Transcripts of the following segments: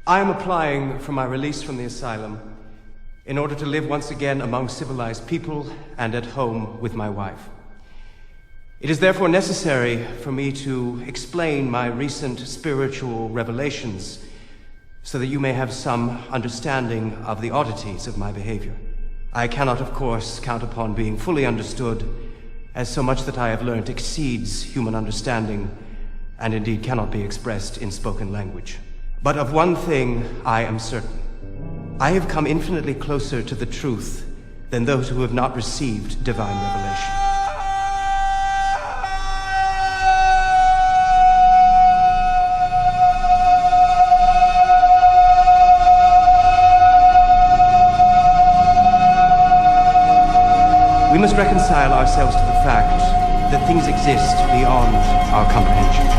I am applying for my release from the asylum in order to live once again among civilized people and at home with my wife. It is therefore necessary for me to explain my recent spiritual revelations so that you may have some understanding of the oddities of my behavior. I cannot, of course, count upon being fully understood, as so much that I have learnt exceeds human understanding and indeed cannot be expressed in spoken language. But of one thing I am certain. I have come infinitely closer to the truth than those who have not received divine revelation. We must reconcile ourselves to the fact that things exist beyond our comprehension.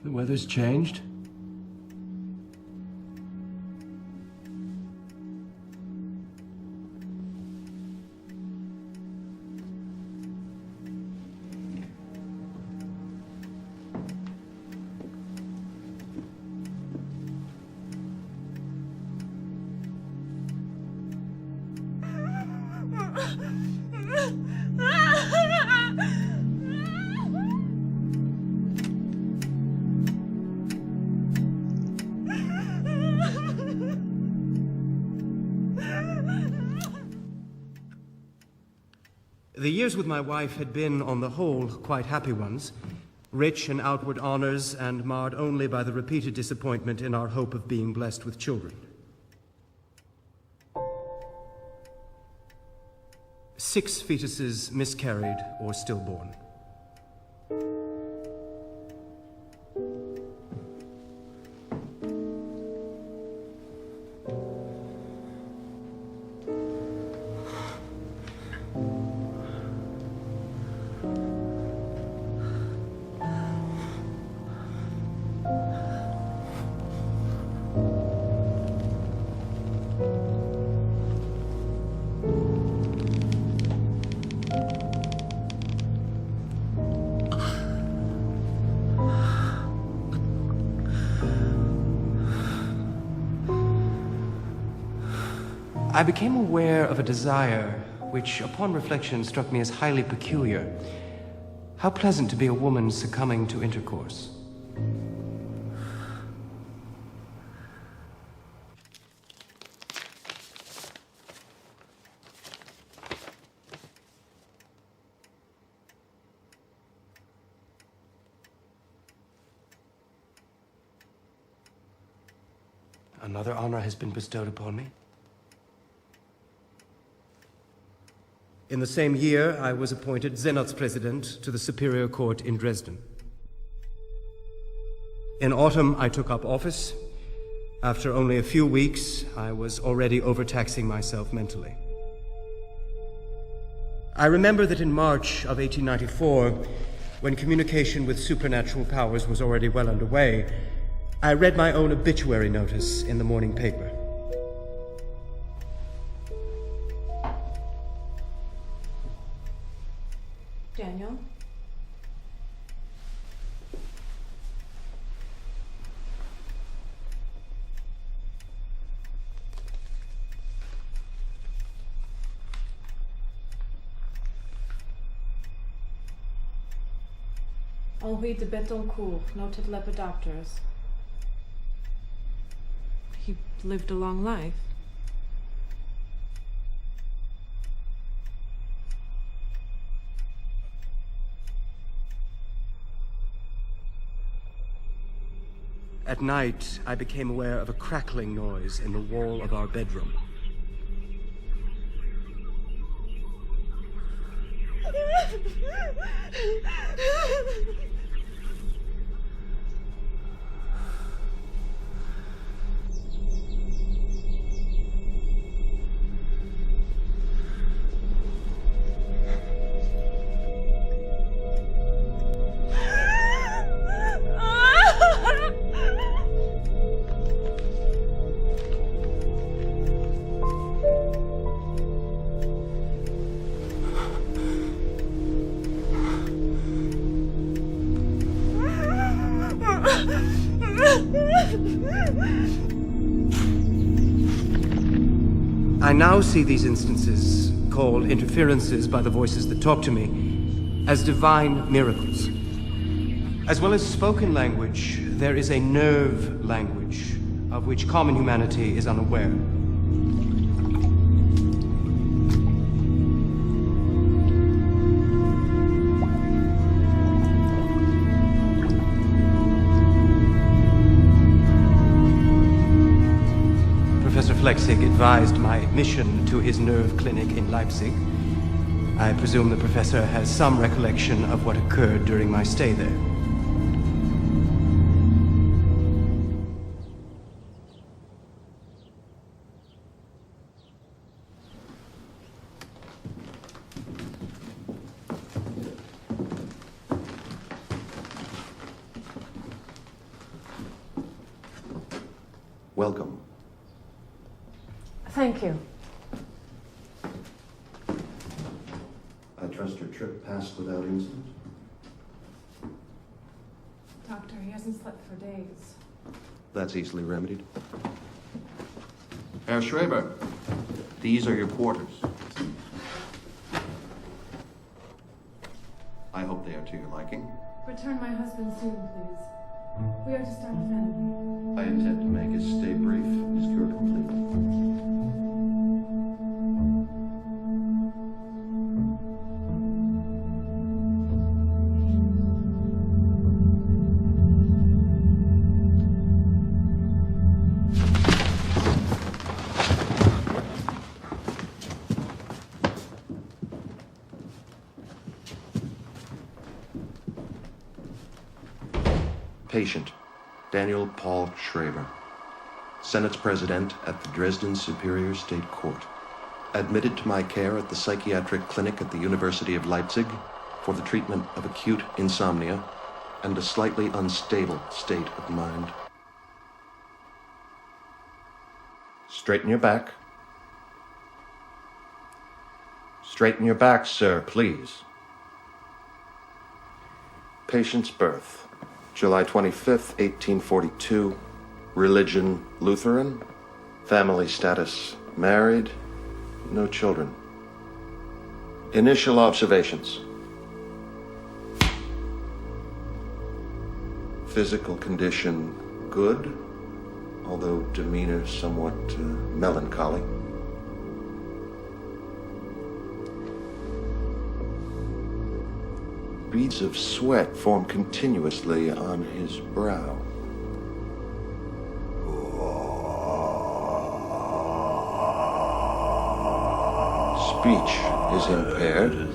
The weather's changed. The years with my wife had been, on the whole, quite happy ones, rich in outward honors and marred only by the repeated disappointment in our hope of being blessed with children. 6 fetuses miscarried or stillborn. I became aware of a desire which, upon reflection, struck me as highly peculiar. How pleasant to be a woman succumbing to intercourse. another honor has been bestowed upon me. In the same year, I was appointed Senatspresident to the Superior Court in Dresden. In autumn, I took up office. After only a few weeks, I was already overtaxing myself mentally. I remember that in March of 1894, when communication with supernatural powers was already well underway, I read my own obituary notice in the morning paper. Daniel? Henri de Betoncourt, noted lepidopterist. He lived a long life. At night, I became aware of a crackling noise in the wall of our bedroom. I now see these instances, called interferences by the voices that talk to me, as divine miracles. As well as spoken language, there is a nerve language of which common humanity is unaware. Professor Flechsig advised my admission to his nerve clinic in Leipzig. I presume the professor has some recollection of what occurred during my stay there. Welcome. Thank you. I trust your trip passed without incident? Doctor, he hasn't slept for days. That's easily remedied. Herr Schreber, these are your quarters. I hope they are to your liking. Return my husband soon, please. We are to start a family. I intend to make his stay brief, his cure complete. Patient, Daniel Paul Schreber, Senate's President at the Dresden Superior State Court. Admitted to my care at the psychiatric clinic at the University of Leipzig for the treatment of acute insomnia and a slightly unstable state of mind. Straighten your back. Straighten your back, sir, please. Patient's birth. July 25th, 1842. Religion, Lutheran. Family status, married. No children. Initial observations. Physical condition, good, although demeanor somewhat melancholy. Beads of sweat form continuously on his brow. speech is impaired.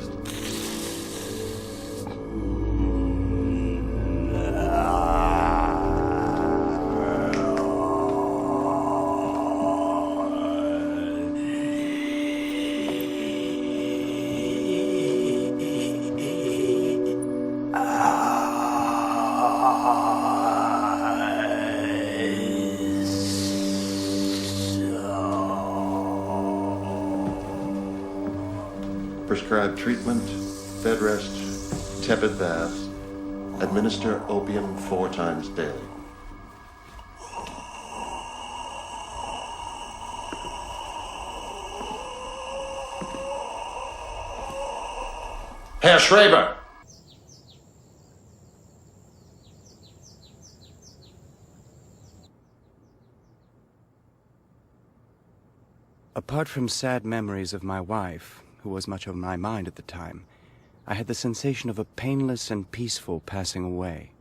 Prescribe treatment, bed rest, tepid baths. Administer opium 4 times daily. Herr Schreiber! Apart from sad memories of my wife, who was much on my mind at the time, I had the sensation of a painless and peaceful passing away.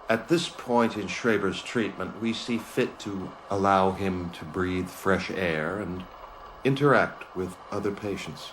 At this point in Schreiber's treatment, we see fit to allow him to breathe fresh air and interact with other patients.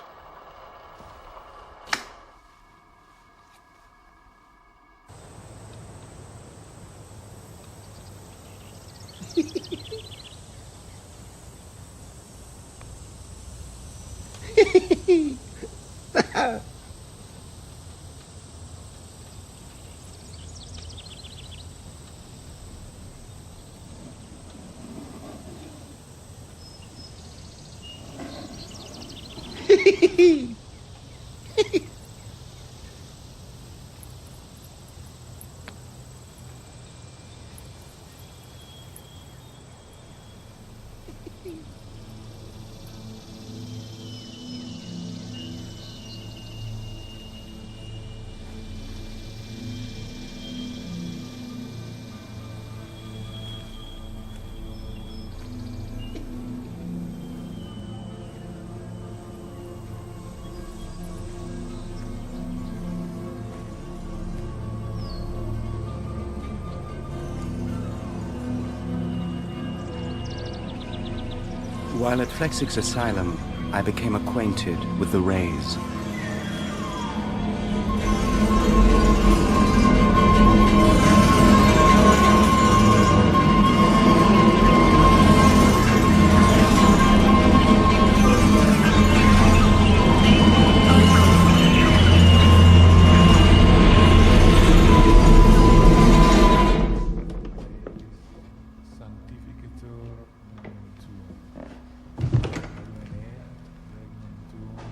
While at Flexix Asylum, I became acquainted with the Rays.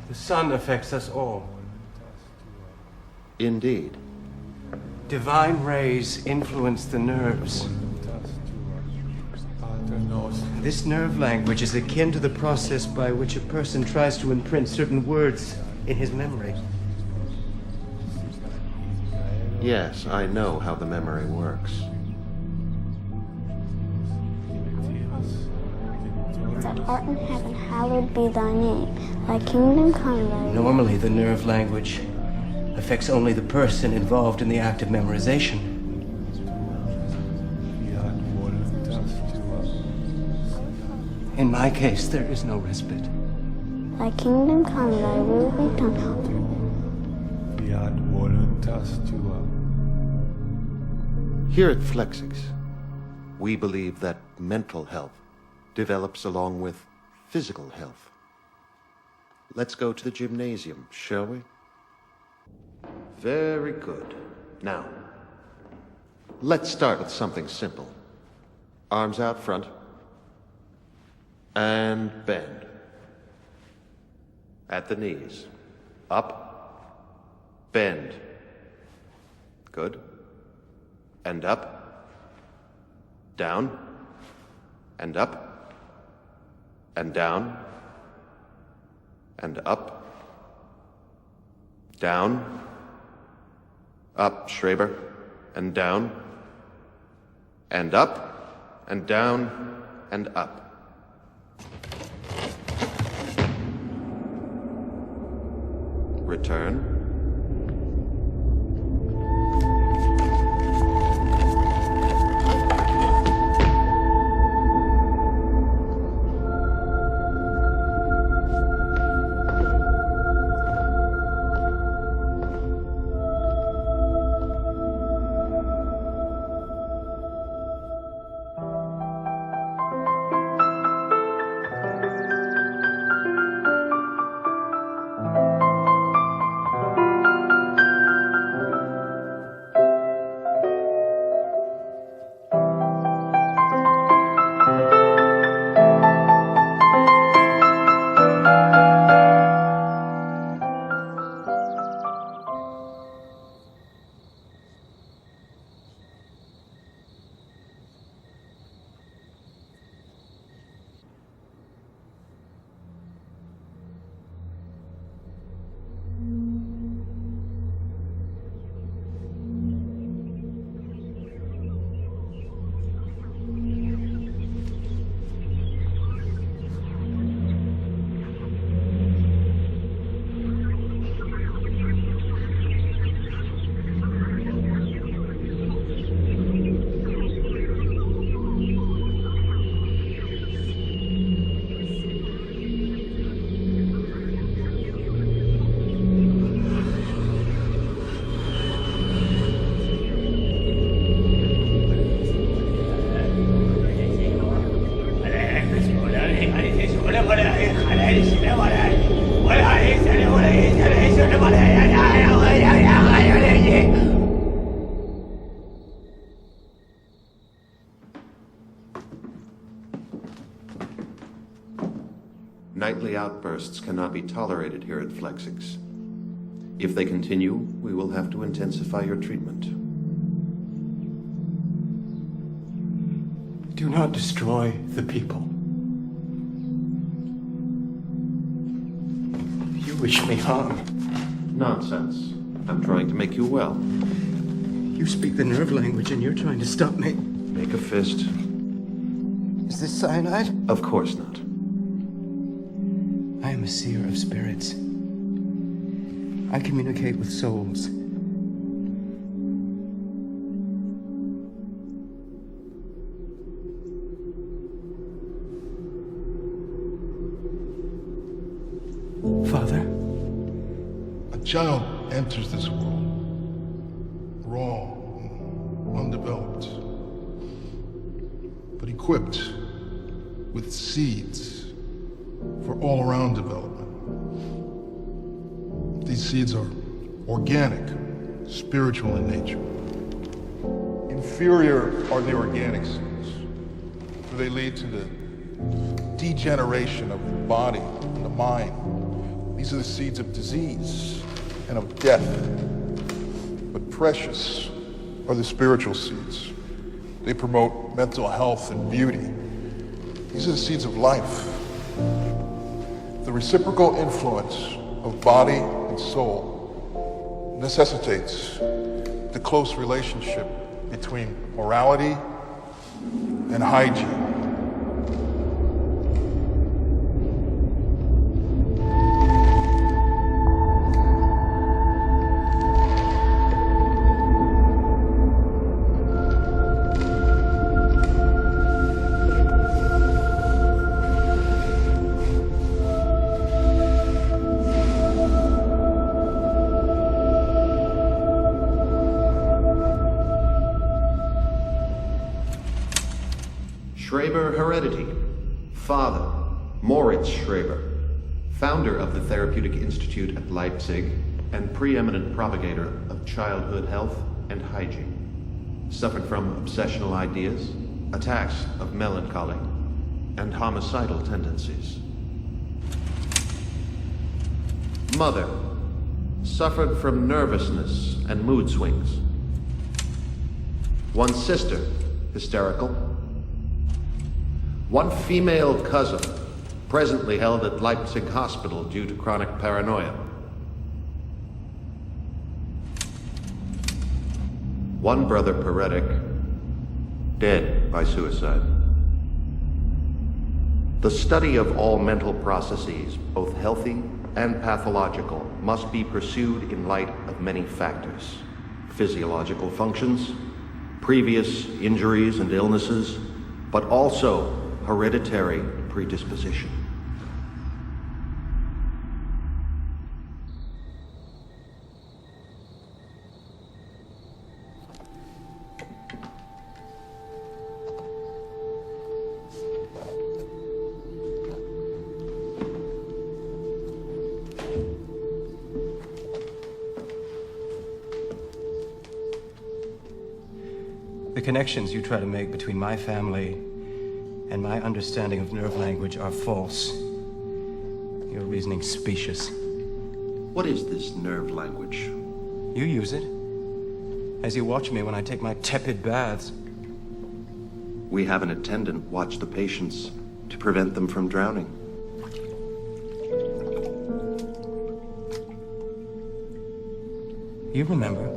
The sun affects us all. Indeed. Divine rays influence the nerves. This nerve language is akin to the process by which a person tries to imprint certain words in his memory. Yes, I know how the memory works. That art in heaven, hallowed be thy name. Thy kingdom come, thy will. Normally, the nerve language affects only the person involved in the act of memorization. In my case, there is no respite. Thy kingdom come, thy will be done. Here at Flexix, we believe that mental health develops along with physical health. Let's go to the gymnasium, shall we? Very good. Now, let's start with something simple. Arms out front. And bend. At the knees. Up. Bend. Good. And up. Down. And up. And down. And up. Down. Up, Schreiber. And down. And up. And down. And up. Return. outbursts cannot be tolerated here at Flexix. If they continue, we will have to intensify your treatment. Do not destroy the people. You wish me harm. Nonsense. I'm trying to make you well. You speak the nerve language and you're trying to stop me. Make a fist. Is this cyanide? Of course not. I am a seer of spirits. I communicate with souls. Father? A child enters this world raw, undeveloped, but equipped with seeds for all-around development. These seeds are organic, spiritual in nature. Inferior are the organic seeds, for they lead to the degeneration of the body and the mind. These are the seeds of disease and of death. But precious are the spiritual seeds. They promote mental health and beauty. These are the seeds of life. The reciprocal influence of body and soul necessitates the close relationship between morality and hygiene. Schreber heredity. Father, Moritz Schreber, founder of the Therapeutic Institute at Leipzig and preeminent propagator of childhood health and hygiene. Suffered from obsessional ideas, attacks of melancholy, and homicidal tendencies. Mother, suffered from nervousness and mood swings. One sister, hysterical. One female cousin, presently held at Leipzig Hospital due to chronic paranoia. One brother paretic, dead by suicide. The study of all mental processes, both healthy and pathological, must be pursued in light of many factors. Physiological functions, previous injuries and illnesses, but also hereditary predisposition. The connections you try to make between my family and my understanding of nerve language are false. Your reasoning specious. What is this nerve language? You use it, as you watch me when I take my tepid baths. We have an attendant watch the patients to prevent them from drowning. You remember?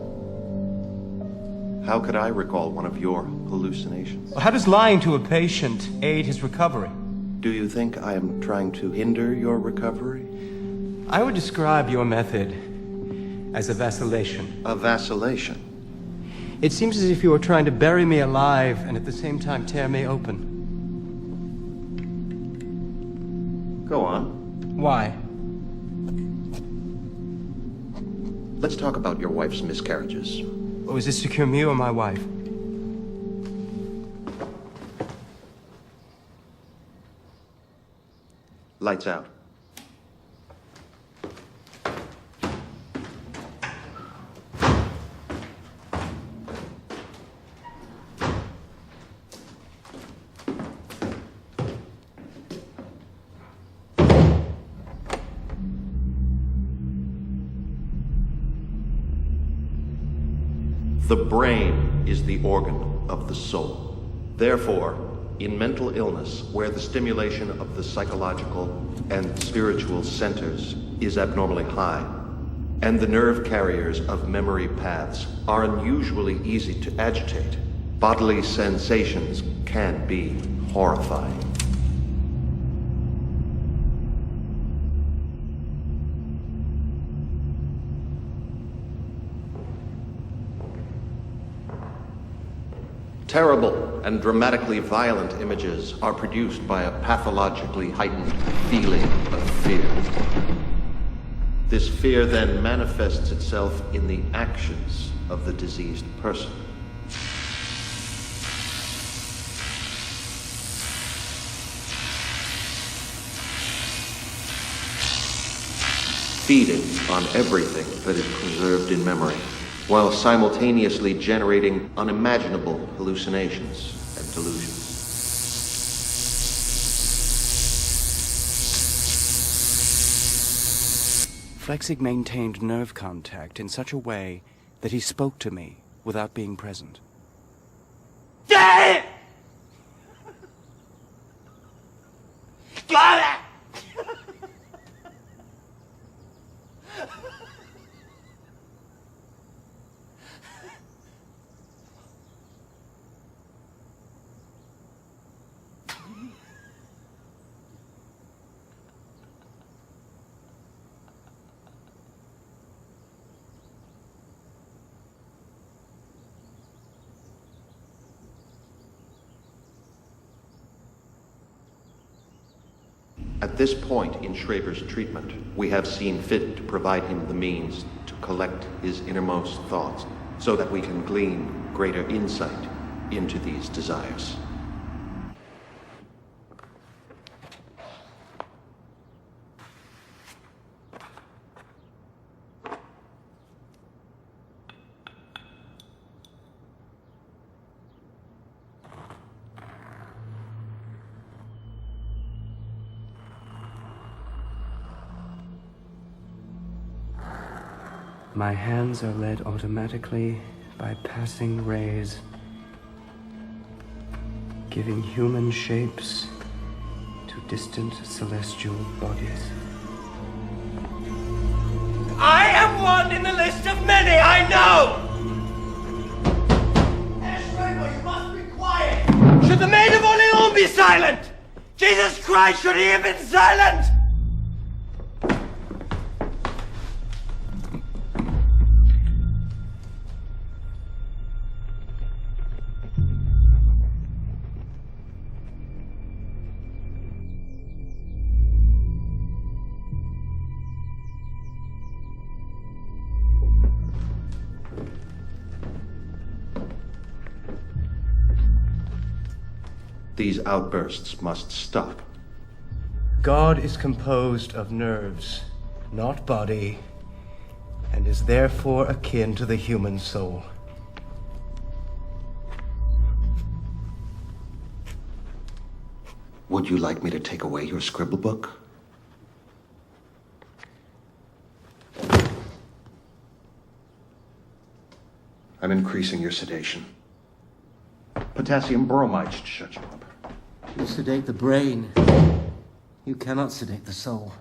How could I recall one of your hallucinations? How does lying to a patient aid his recovery? Do you think I am trying to hinder your recovery? I would describe your method as a vacillation. A vacillation? It seems as if you are trying to bury me alive and at the same time tear me open. Go on. Why? Let's talk about your wife's miscarriages. Or is this to cure me or my wife? Lights out. The brain is the organ of the soul. Therefore, in mental illness, where the stimulation of the psychological and spiritual centers is abnormally high, and the nerve carriers of memory paths are unusually easy to agitate, bodily sensations can be horrifying. Terrible and dramatically violent images are produced by a pathologically heightened feeling of fear. This fear then manifests itself in the actions of the diseased person. Feeding on everything that is preserved in memory, while simultaneously generating unimaginable hallucinations and delusions. Flexig maintained nerve contact in such a way that he spoke to me without being present. At this point in Schreber's treatment, we have seen fit to provide him the means to collect his innermost thoughts so that we can glean greater insight into these desires. My hands are led automatically by passing rays, giving human shapes to distant celestial bodies. I am one in the list of many, I know! Schreiber, you must be quiet! Should the Maid of Orleans be silent? Jesus Christ, should he have been silent? These outbursts must stop. God is composed of nerves, not body, and is therefore akin to the human soul. Would you like me to take away your scribble book? I'm increasing your sedation. Potassium bromide should shut you up. You sedate the brain. You cannot sedate the soul.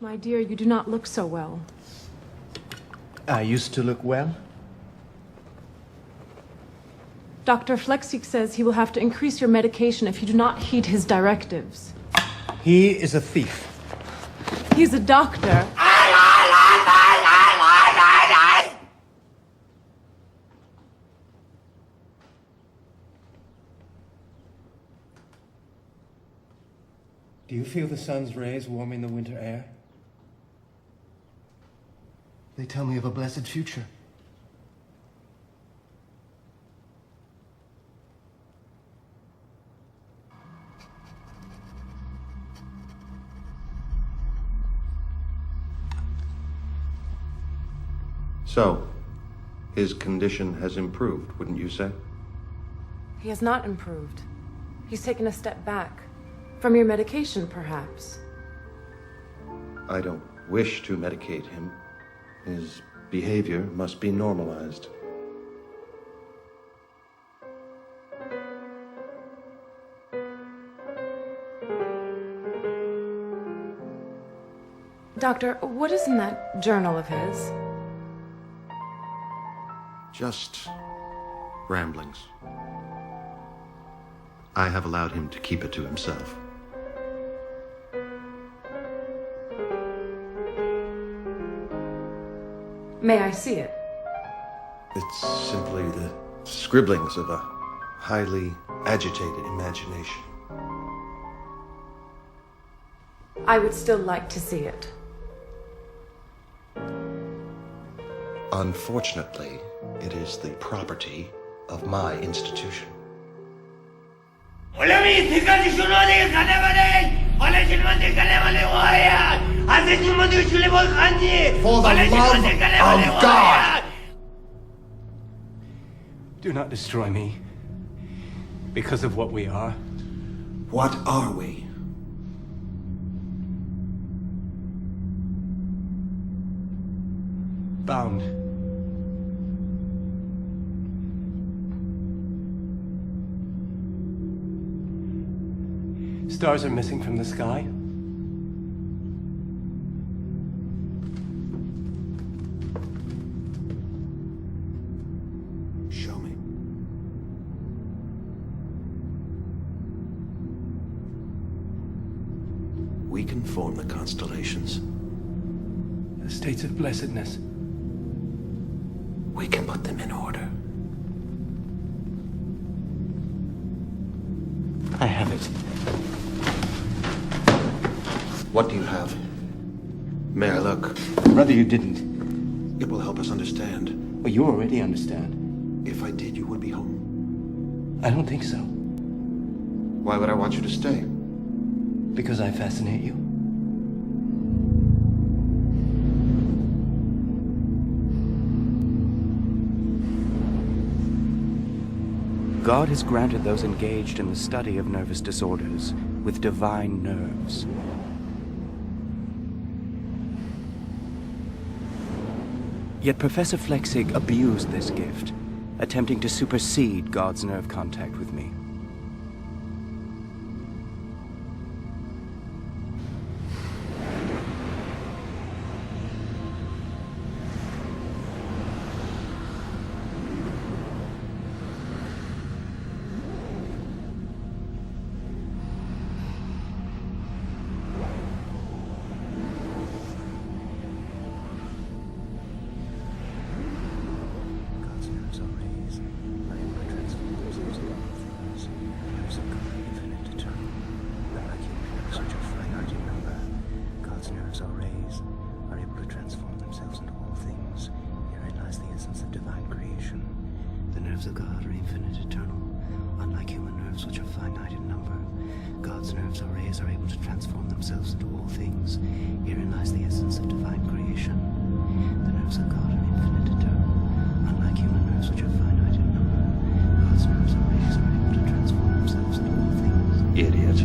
My dear, you do not look so well. I used to look well. Dr. Flexig says he will have to increase your medication if you do not heed his directives. He is a thief. He's a doctor. Do you feel the sun's rays warming the winter air? They tell me of a blessed future. So, his condition has improved, wouldn't you say? He has not improved. He's taken a step back. From your medication, perhaps. I don't wish to medicate him. His behavior must be normalized. Doctor, what is in that journal of his? Just ramblings. I have allowed him to keep it to himself. May I see it? It's simply the scribblings of a highly agitated imagination. I would still like to see it. Unfortunately, it is the property of my institution. For the love of God! Do not destroy me because of what we are. What are we? Bound. Stars are missing from the sky. Show me. We can form the constellations. The states of blessedness. We can put them in order. I have it. What do you have? May I look? Rather you didn't. It will help us understand. Well, you already understand. If I did, you would be home. I don't think so. Why would I want you to stay? Because I fascinate you. God has granted those engaged in the study of nervous disorders with divine nerves. Yet Professor Flexig abused this gift, attempting to supersede God's nerve contact with me. Idiot.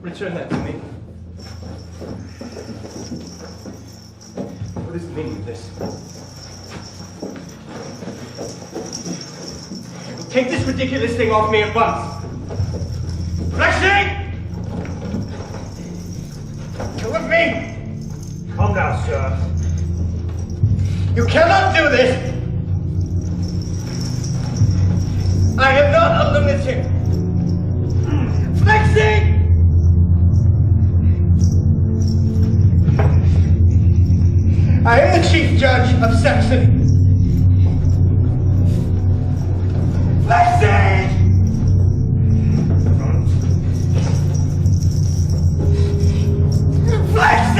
Return that to me. What is the meaning of this? Take this ridiculous thing off me at once! Flexing! You're with me! Calm down, sir. You cannot do this! I am not a lunatic! Flexing! I am the Chief Judge of Saxony. Flexing! Flexing!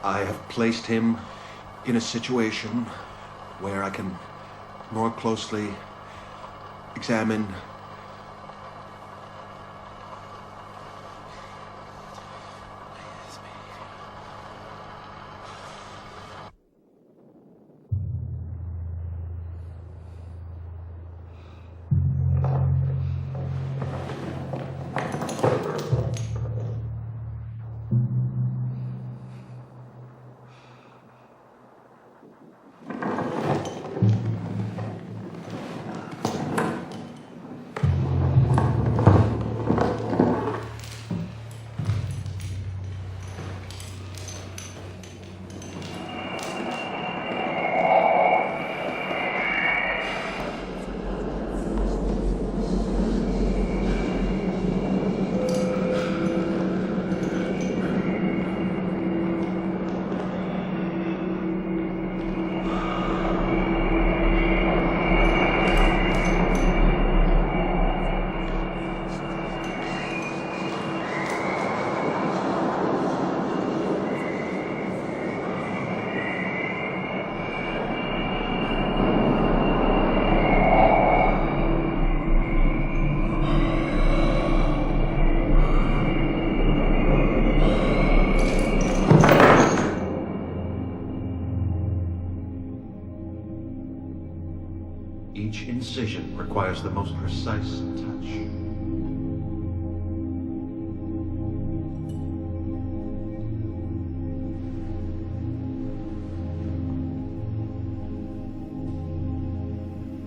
I have placed him in a situation where I can more closely examine each incision requires the most precise touch.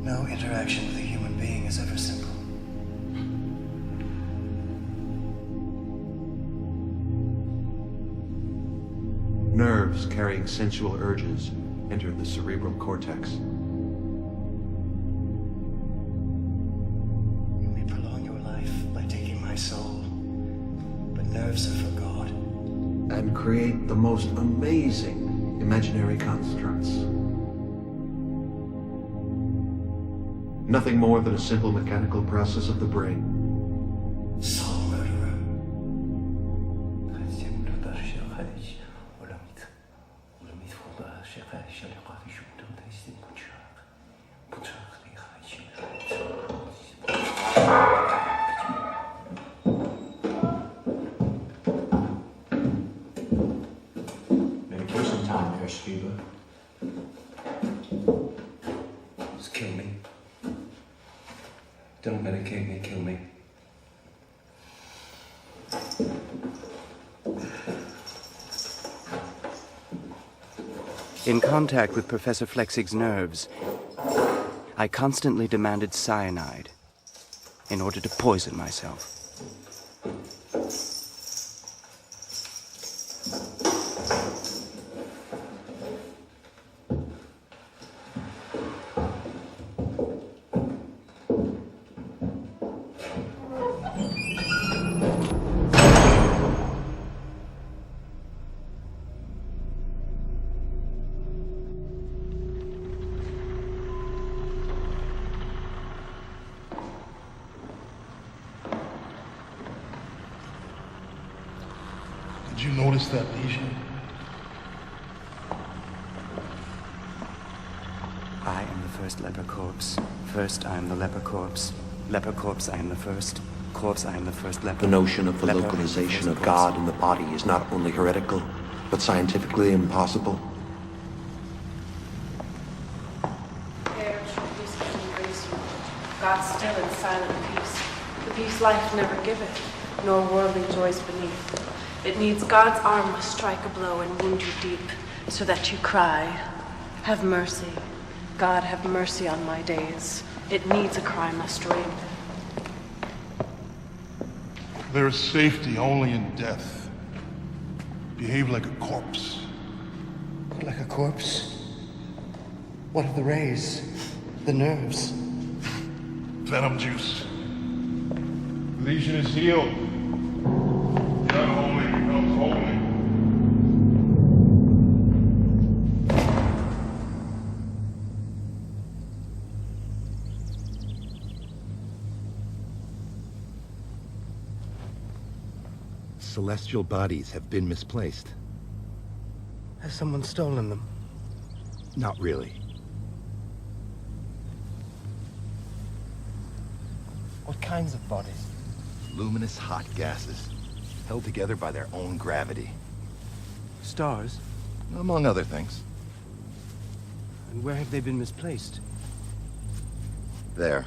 No interaction with a human being is ever simple. Nerves carrying sensual urges enter the cerebral cortex. You may prolong your life by taking my soul, but nerves are for God. And create the most amazing imaginary constructs. Nothing more than a simple mechanical process of the brain. Soul murderer. Medication time, Herr Schreiber. Just kill me. Don't medicate me, kill me. In contact with Professor Flexig's nerves, I constantly demanded cyanide in order to poison myself. Did you notice that lesion? I am the first leper corpse. First, I am the leper corpse. Leper corpse, I am the first. Corpse, I am the first leper. The notion of the Leper, localization of first God in the body is not only heretical, but scientifically impossible. There, true peace can embrace you. God still in silent peace. The peace life never giveth, nor worldly joys beneath. It needs God's arm must strike a blow and wound you deep, so that you cry, have mercy. God, have mercy on my days. It needs a cry must ring. There is safety only in death. Behave like a corpse. Like a corpse? What of the rays? The nerves? Venom juice. The lesion is healed. The unholy becomes holy. Celestial bodies have been misplaced. Has someone stolen them? Not really. What kinds of bodies? Luminous hot gases, held together by their own gravity. Stars? Among other things. And where have they been misplaced? There.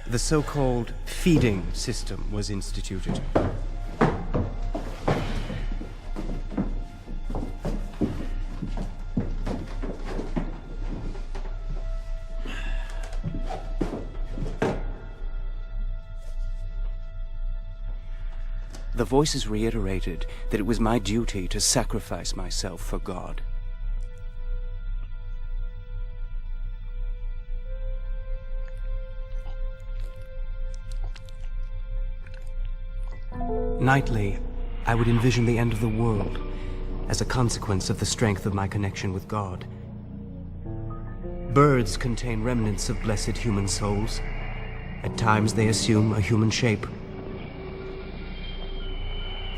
The so-called feeding system was instituted. The voices reiterated that it was my duty to sacrifice myself for God. Nightly, I would envision the end of the world as a consequence of the strength of my connection with God. Birds contain remnants of blessed human souls. At times they assume a human shape.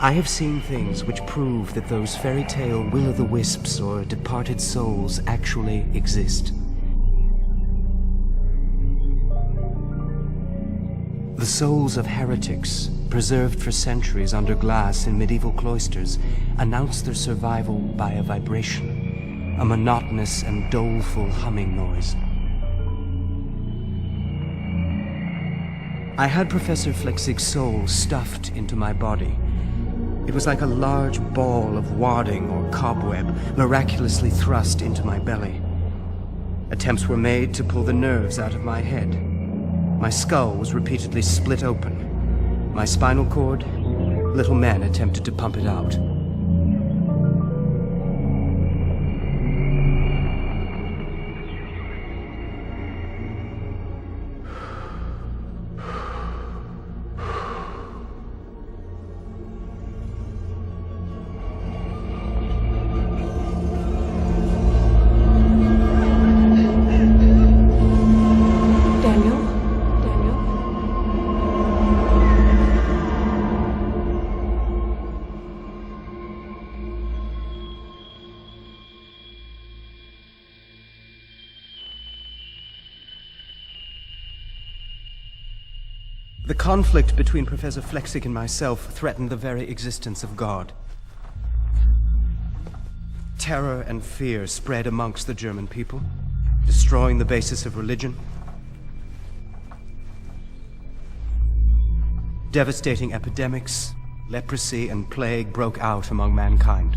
I have seen things which prove that those fairy tale will-o'-the-wisps or departed souls actually exist. The souls of heretics, preserved for centuries under glass in medieval cloisters, announce their survival by a vibration, a monotonous and doleful humming noise. I had Professor Flexig's soul stuffed into my body. It was like a large ball of wadding or cobweb miraculously thrust into my belly. Attempts were made to pull the nerves out of my head. My skull was repeatedly split open. My spinal cord, little men attempted to pump it out. The conflict between Professor Flechsig and myself threatened the very existence of God. Terror and fear spread amongst the German people, destroying the basis of religion. Devastating epidemics, leprosy, and plague broke out among mankind.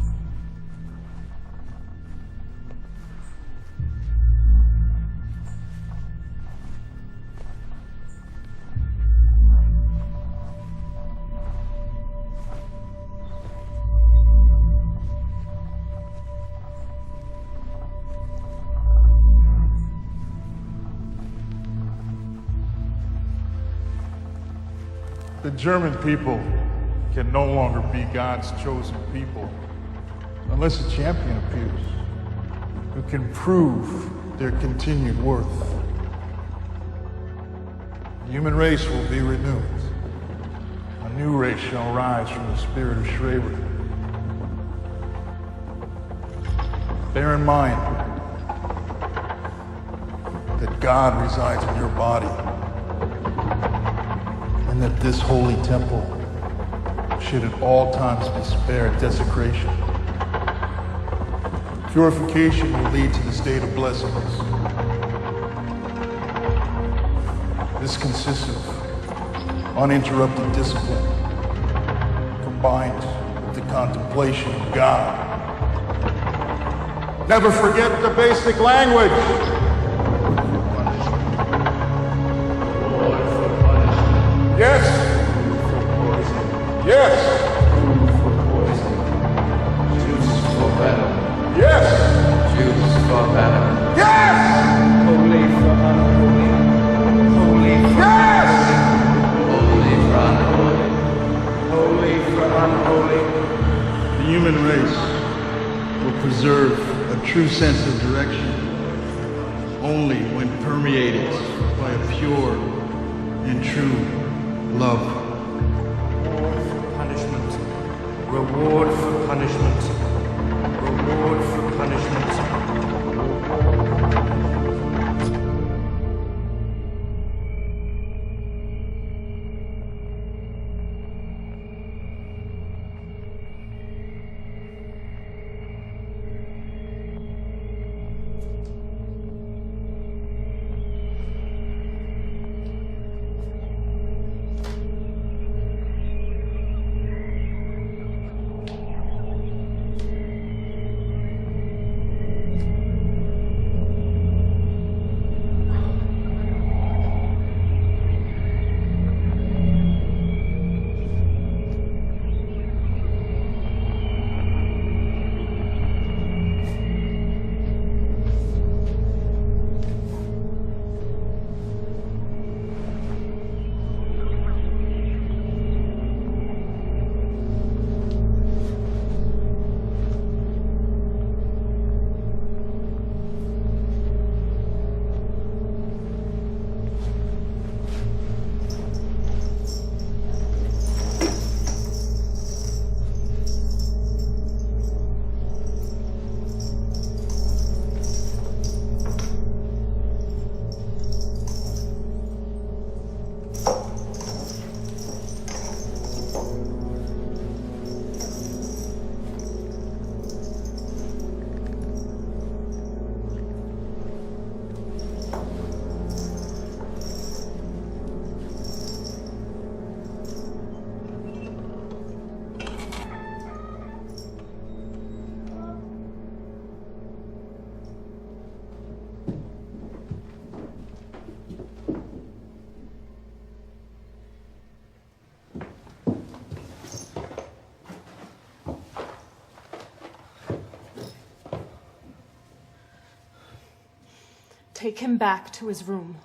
The German people can no longer be God's chosen people unless a champion appears who can prove their continued worth. The human race will be renewed. A new race shall rise from the spirit of Schreiber. Bear in mind that God resides in your body, and that this holy temple should at all times be spared desecration. Purification will lead to the state of blessedness. This consists of uninterrupted discipline combined with the contemplation of God. Never forget the basic language. Yes! Yes! Juice for venom. Yes! Juice for venom. Yes! Holy for unholy. Holy for Yes! unholy. Holy for unholy. Holy for unholy. The human race will preserve a true sense of direction only when permeated by a pure and true love. Punishment. Reward for punishment. Reward for punishment. Take him back to his room.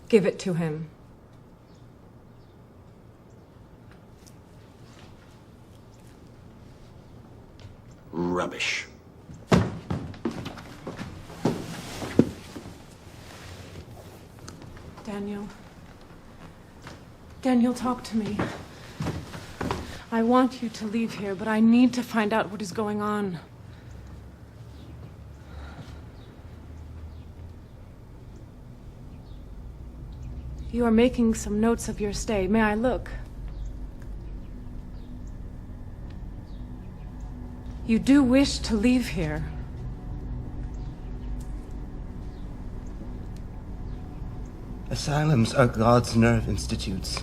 Give it to him. Rubbish. Daniel. Daniel, talk to me. I want you to leave here, but I need to find out what is going on. You are making some notes of your stay. May I look? You do wish to leave here. Asylums are God's nerve institutes.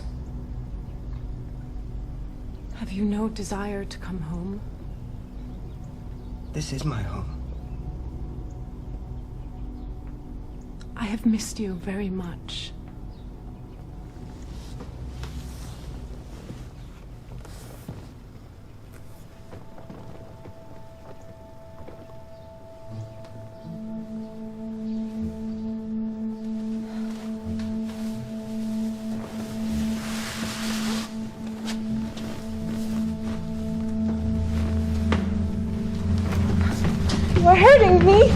Have you no desire to come home? This is my home. I have missed you very much. You are hurting me.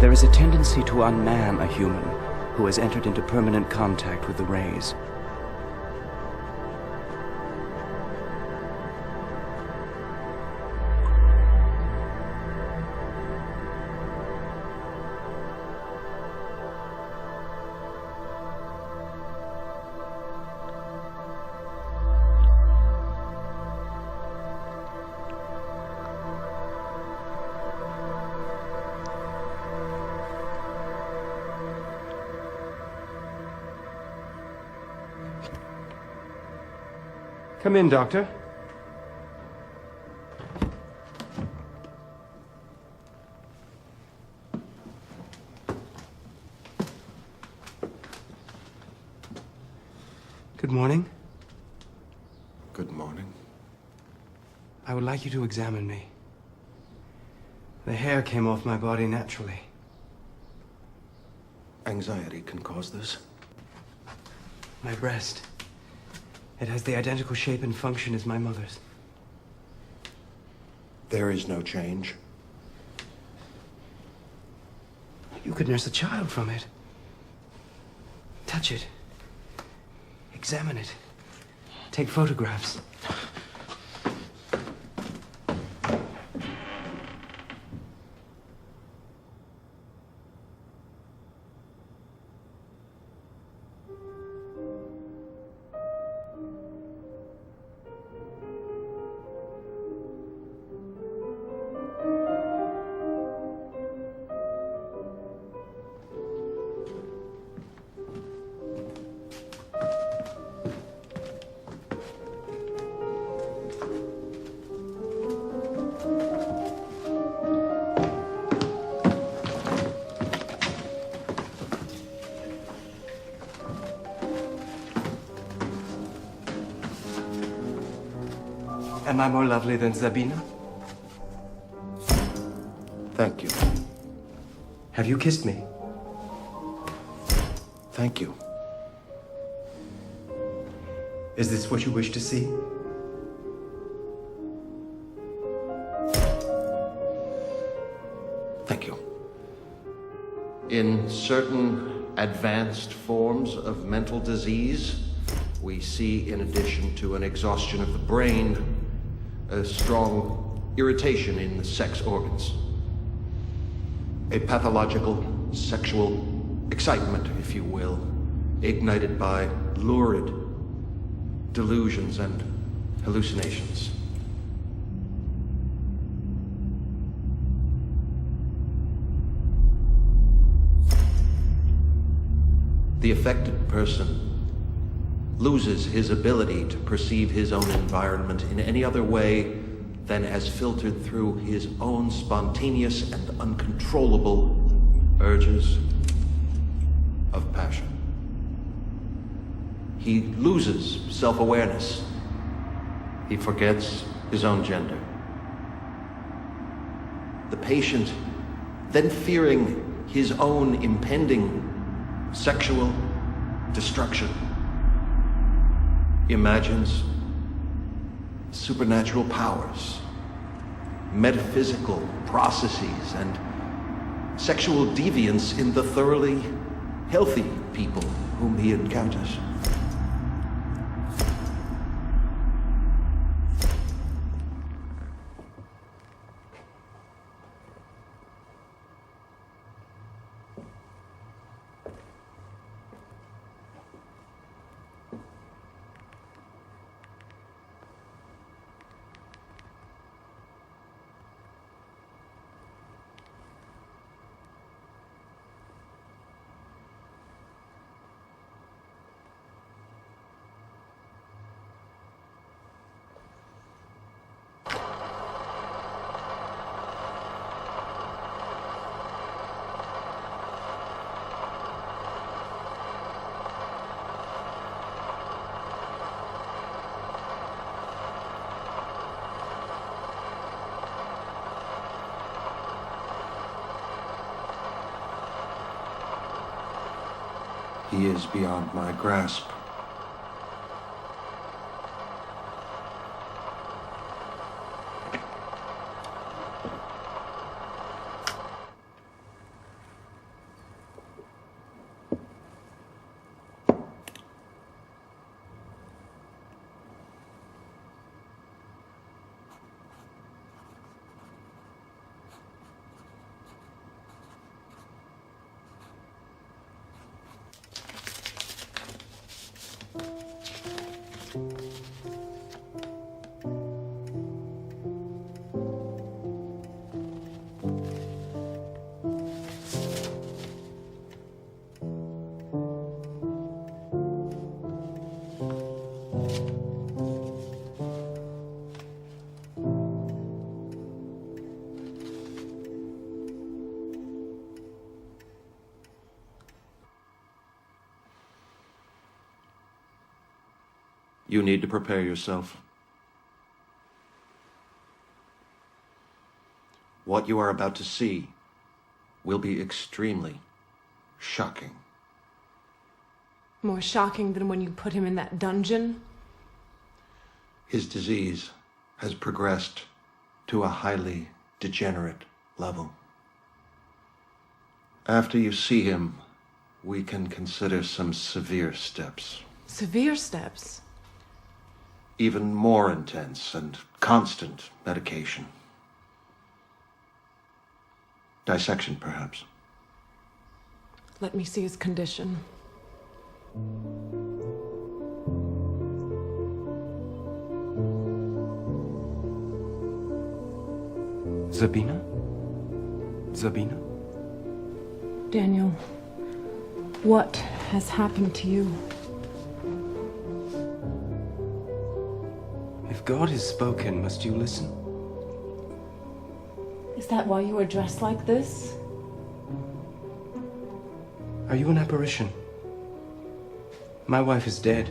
There is a tendency to unman a human who has entered into permanent contact with the rays. Come in, Doctor. Good morning. Good morning. I would like you to examine me. The hair came off my body naturally. Anxiety can cause this. My breast. It has the identical shape and function as my mother's. There is no change. You could nurse a child from it. Touch it. Examine it. Take photographs. Am I more lovely than Sabina? Thank you. Have you kissed me? Thank you. Is this what you wish to see? Thank you. In certain advanced forms of mental disease, we see, in addition to an exhaustion of the brain, a strong irritation in the sex organs. A pathological sexual excitement, if you will, ignited by lurid delusions and hallucinations. The affected person loses his ability to perceive his own environment in any other way than as filtered through his own spontaneous and uncontrollable urges of passion. He loses self-awareness. He forgets his own gender. The patient, then fearing his own impending sexual destruction, imagines supernatural powers, metaphysical processes, and sexual deviance in the thoroughly healthy people whom he encounters. He is beyond my grasp. You need to prepare yourself. What you are about to see will be extremely shocking. More shocking than when you put him in that dungeon? His disease has progressed to a highly degenerate level. After you see him, we can consider some severe steps. Severe steps? Even more intense and constant medication. Dissection, perhaps. Let me see his condition. Zabina? Zabina? Daniel, what has happened to you? If God has spoken, must you listen? Is that why you are dressed like this? Are you an apparition? My wife is dead.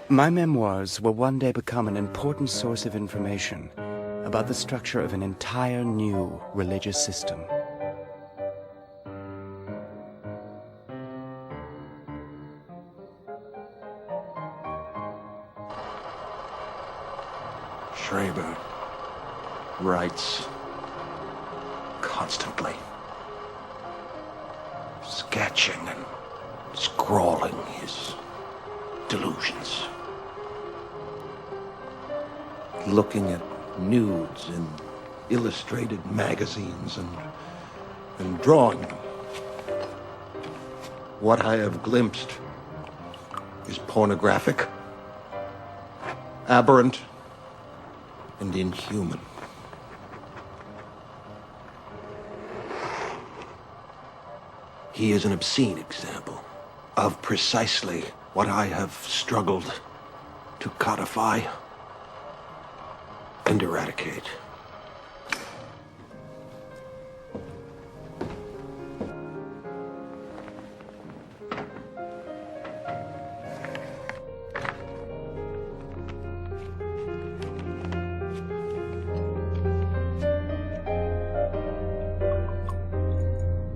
My memoirs will one day become an important source of information about the structure of an entire new religious system. Schreiber writes constantly, sketching and scrawling his delusions, looking at nudes in illustrated magazines and drawing them. What I have glimpsed is pornographic, aberrant, and inhuman. He is an obscene example of precisely what I have struggled to codify and eradicate.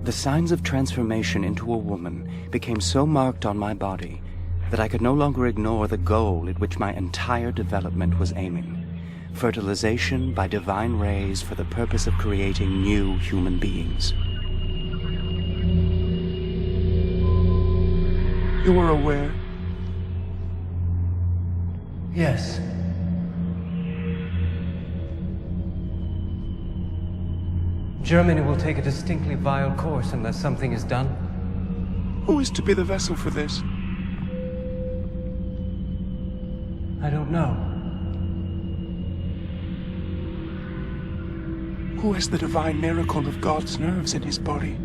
The signs of transformation into a woman became so marked on my body that I could no longer ignore the goal at which my entire development was aiming: fertilization by divine rays for the purpose of creating new human beings. You were aware? Yes. Germany will take a distinctly vile course unless something is done. Who is to be the vessel for this? I don't know. Who has the divine miracle of God's nerves in his body?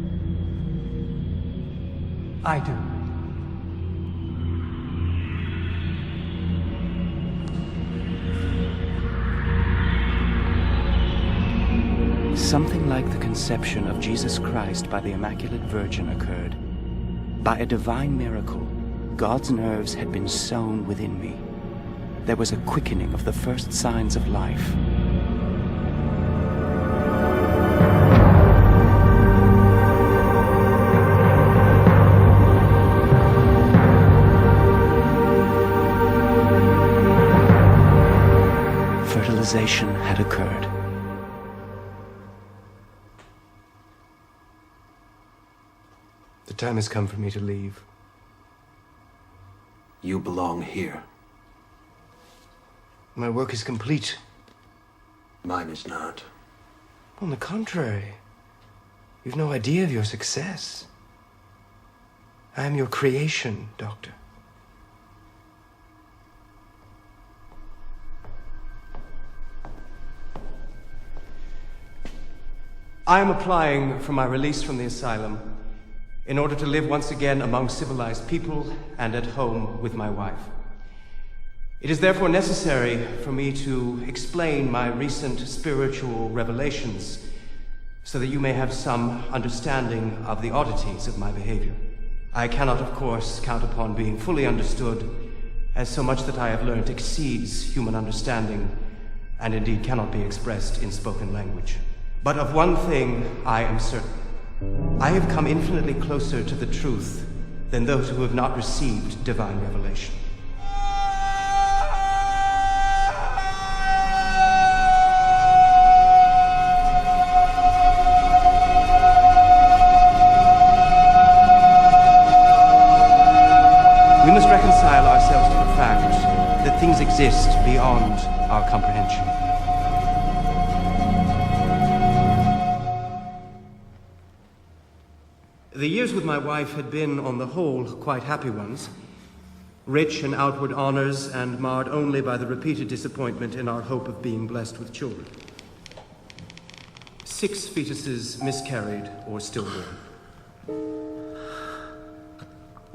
I do. Something like the conception of Jesus Christ by the Immaculate Virgin occurred. By a divine miracle, God's nerves had been sown within me. There was a quickening of the first signs of life. realization had occurred. The time has come for me to leave. You belong here. My work is complete. Mine is not. On the contrary, you've no idea of your success. I am your creation, Doctor. I am applying for my release from the asylum in order to live once again among civilized people and at home with my wife. It is therefore necessary for me to explain my recent spiritual revelations so that you may have some understanding of the oddities of my behavior. I cannot, of course, count upon being fully understood, as so much that I have learned exceeds human understanding and indeed cannot be expressed in spoken language. But of one thing I am certain. I have come infinitely closer to the truth than those who have not received divine revelation. We must reconcile ourselves to the fact that things exist beyond our comprehension. The years with my wife had been, on the whole, quite happy ones, rich in outward honors and marred only by the repeated disappointment in our hope of being blessed with children. 6 fetuses miscarried or stillborn.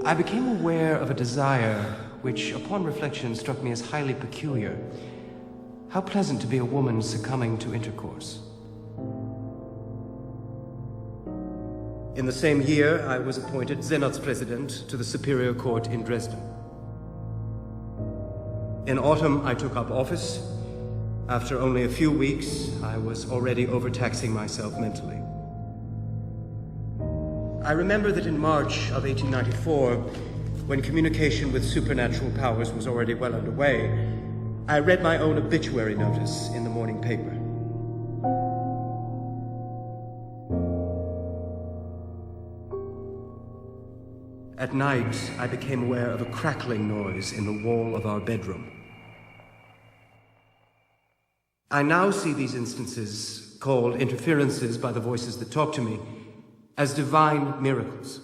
I became aware of a desire which, upon reflection, struck me as highly peculiar. How pleasant to be a woman succumbing to intercourse. In the same year, I was appointed Senatspresident to the Superior Court in Dresden. In autumn, I took up office. After only a few weeks, I was already overtaxing myself mentally. I remember that in March of 1894, when communication with supernatural powers was already well underway, I read my own obituary notice in the morning paper. At night, I became aware of a crackling noise in the wall of our bedroom. I now see these instances, called interferences by the voices that talk to me, as divine miracles.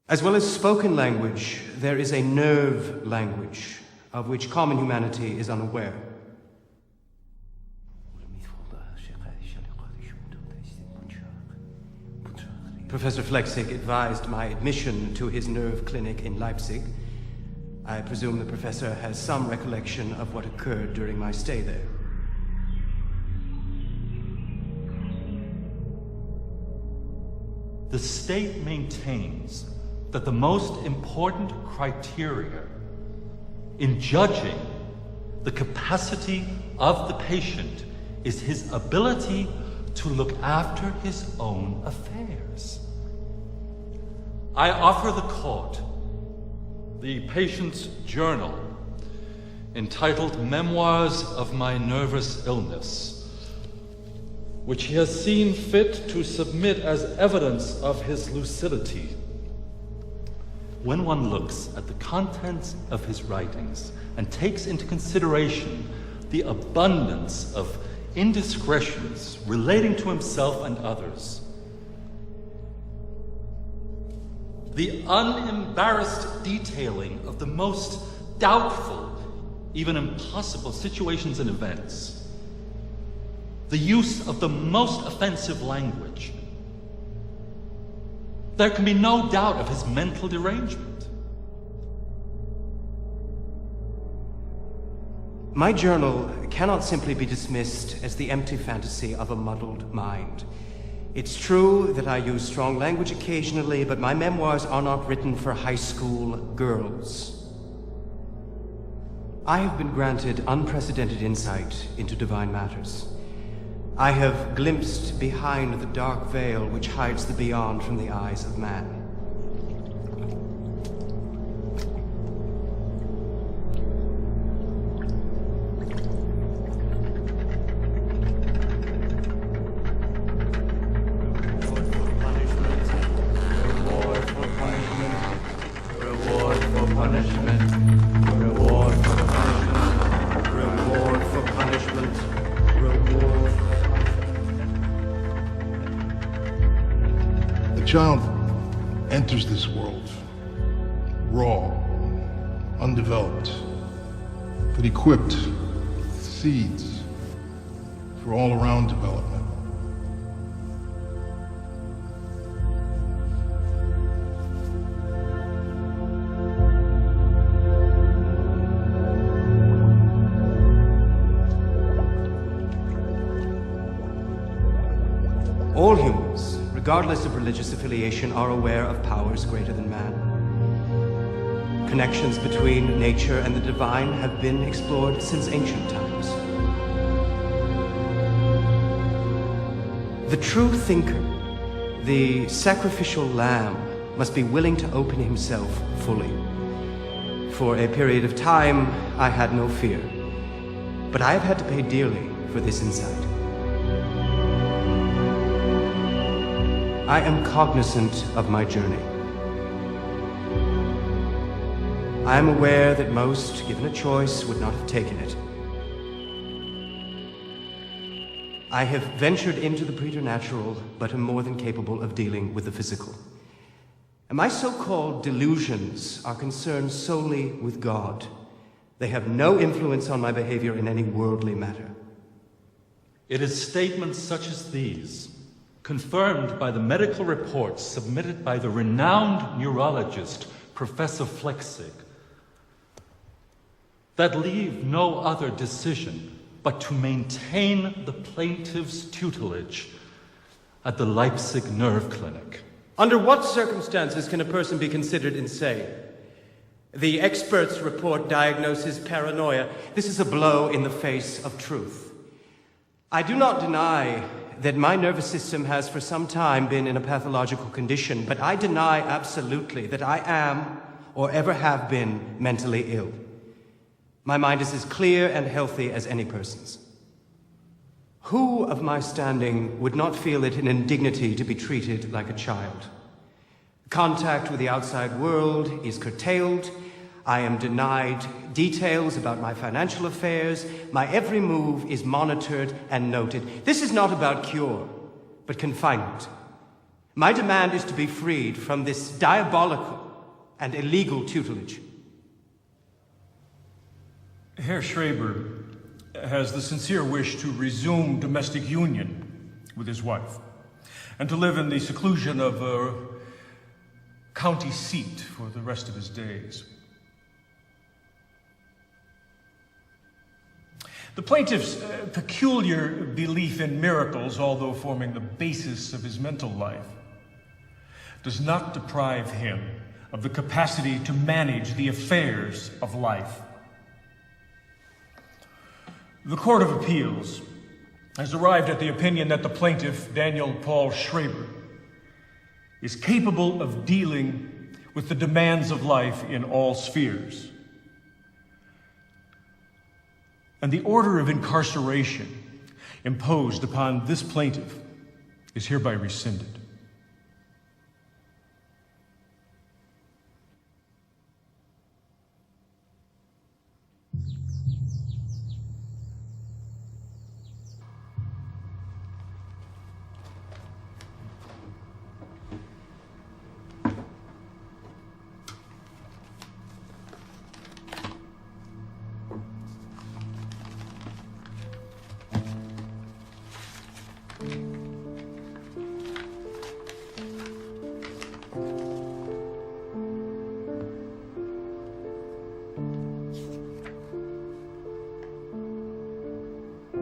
As well as spoken language, there is a nerve language of which common humanity is unaware. Professor Flechsig advised my admission to his nerve clinic in Leipzig. I presume the professor has some recollection of what occurred during my stay there. The state maintains that the most important criteria in judging the capacity of the patient is his ability to look after his own affairs. I offer the court the patient's journal entitled Memoirs of My Nervous Illness, which he has seen fit to submit as evidence of his lucidity. When one looks at the contents of his writings and takes into consideration the abundance of indiscretions relating to himself and others, the unembarrassed detailing of the most doubtful, even impossible situations and events, the use of the most offensive language, there can be no doubt of his mental derangement. My journal cannot simply be dismissed as the empty fantasy of a muddled mind. It's true that I use strong language occasionally, but my memoirs are not written for high school girls. I have been granted unprecedented insight into divine matters. I have glimpsed behind the dark veil which hides the beyond from the eyes of man. A child enters this world raw, undeveloped, but equipped with seeds for all-around development. All humans, regardless of religious affiliation, are aware of powers greater than man. Connections between nature and the divine have been explored since ancient times. The true thinker, the sacrificial lamb, must be willing to open himself fully. For a period of time, I had no fear, but I have had to pay dearly for this insight. I am cognizant of my journey. I am aware that most, given a choice, would not have taken it. I have ventured into the preternatural, but am more than capable of dealing with the physical. And my so-called delusions are concerned solely with God. They have no influence on my behavior in any worldly matter. It is statements such as these, confirmed by the medical reports submitted by the renowned neurologist, Professor Flechsig, that leave no other decision but to maintain the plaintiff's tutelage at the Leipzig Nerve Clinic. Under what circumstances can a person be considered insane? The experts' report diagnoses paranoia. This is a blow in the face of truth. I do not deny that my nervous system has for some time been in a pathological condition, but I deny absolutely that I am or ever have been mentally ill. My mind is as clear and healthy as any person's. Who of my standing would not feel it an indignity to be treated like a child? Contact with the outside world is curtailed. I am denied details about my financial affairs. My every move is monitored and noted. This is not about cure, but confinement. My demand is to be freed from this diabolical and illegal tutelage. Herr Schreiber has the sincere wish to resume domestic union with his wife and to live in the seclusion of a county seat for the rest of his days. The plaintiff's peculiar belief in miracles, although forming the basis of his mental life, does not deprive him of the capacity to manage the affairs of life. The Court of Appeals has arrived at the opinion that the plaintiff, Daniel Paul Schreiber, is capable of dealing with the demands of life in all spheres. And the order of incarceration imposed upon this plaintiff is hereby rescinded.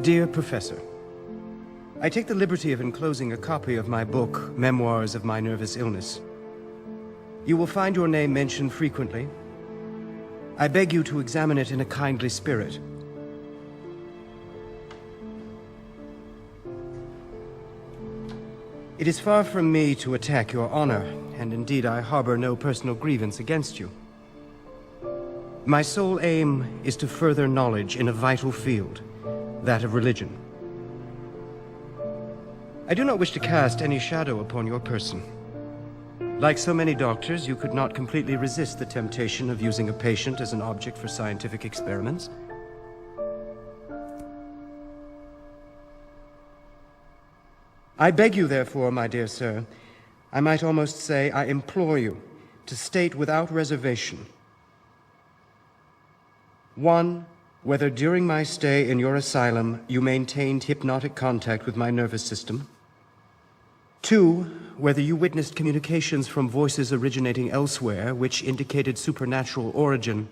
Dear Professor, I take the liberty of enclosing a copy of my book, Memoirs of My Nervous Illness. You will find your name mentioned frequently. I beg you to examine it in a kindly spirit. It is far from me to attack your honor, and indeed I harbor no personal grievance against you. My sole aim is to further knowledge in a vital field, that of religion. I do not wish to cast any shadow upon your person. Like so many doctors, you could not completely resist the temptation of using a patient as an object for scientific experiments. I beg you, therefore, my dear sir, I might almost say I implore you to state without reservation: 1, whether during my stay in your asylum you maintained hypnotic contact with my nervous system. 2, whether you witnessed communications from voices originating elsewhere which indicated supernatural origin.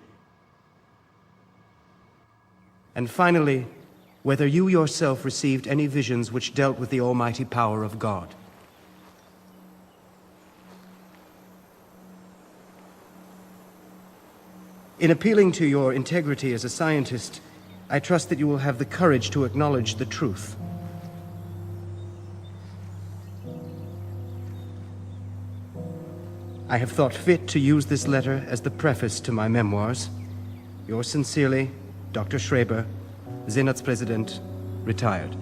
And finally, whether you yourself received any visions which dealt with the almighty power of God. In appealing to your integrity as a scientist, I trust that you will have the courage to acknowledge the truth. I have thought fit to use this letter as the preface to my memoirs. Yours sincerely, Dr. Schreber, Senatspräsident, retired.